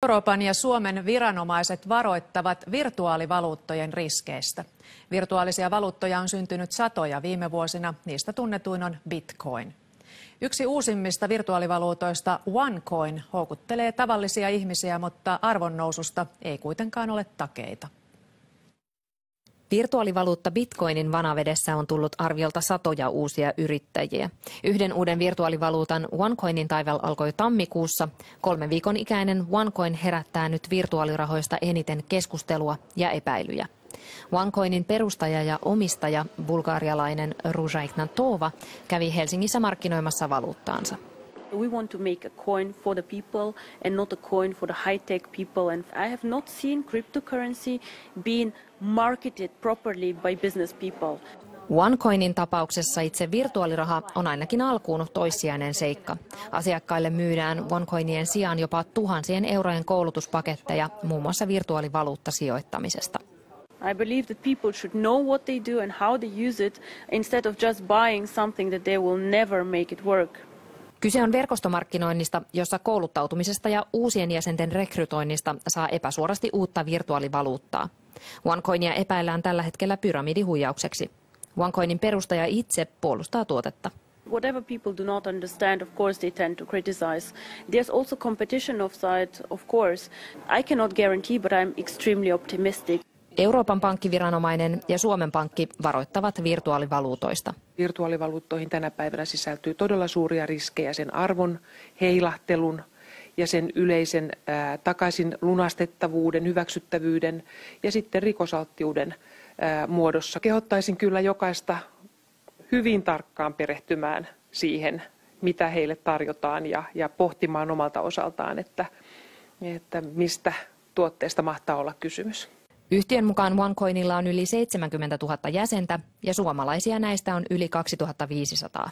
Euroopan ja Suomen viranomaiset varoittavat virtuaalivaluuttojen riskeistä. Virtuaalisia valuuttoja on syntynyt satoja viime vuosina, niistä tunnetuin on Bitcoin. Yksi uusimmista virtuaalivaluutoista, OneCoin, houkuttelee tavallisia ihmisiä, mutta arvonnoususta ei kuitenkaan ole takeita. Virtuaalivaluutta Bitcoinin vanavedessä on tullut arviolta satoja uusia yrittäjiä. Yhden uuden virtuaalivaluutan OneCoinin taival alkoi tammikuussa. 3 viikon ikäinen OneCoin herättää nyt virtuaalirahoista eniten keskustelua ja epäilyjä. OneCoinin perustaja ja omistaja, bulgarialainen Ruža Ignatova, kävi Helsingissä markkinoimassa valuuttaansa. We want to make a coin for the people and not a coin for the high-tech people. And I have not seen cryptocurrency being marketed properly by business people. OneCoinin tapauksessa itse virtuaaliraha on ainakin alkuun toissijainen seikka. Asiakkaille myydään OneCoinien sijaan jopa tuhansien eurojen koulutuspaketteja muun muassa virtuaalivaluuttasijoittamisesta. I believe that people should know what they do and how they use it instead of just buying something that they will never make it work. Kyse on verkostomarkkinoinnista, jossa kouluttautumisesta ja uusien jäsenten rekrytoinnista saa epäsuorasti uutta virtuaalivaluuttaa. OneCoinia epäillään tällä hetkellä pyramidihuijaukseksi. OneCoinin perustaja itse puolustaa tuotetta. Whatever people do not understand, of course they tend to criticize. There's also competition offside, of course. I cannot guarantee, but I'm extremely optimistic. Euroopan pankkiviranomainen ja Suomen Pankki varoittavat virtuaalivaluutoista. Virtuaalivaluuttoihin tänä päivänä sisältyy todella suuria riskejä sen arvon heilahtelun ja sen yleisen takaisin lunastettavuuden, hyväksyttävyyden ja sitten rikosalttiuden muodossa. Kehottaisin kyllä jokaista hyvin tarkkaan perehtymään siihen, mitä heille tarjotaan ja pohtimaan omalta osaltaan, että mistä tuotteesta mahtaa olla kysymys. Yhtiön mukaan OneCoinilla on yli 70 000 jäsentä ja suomalaisia näistä on yli 2500.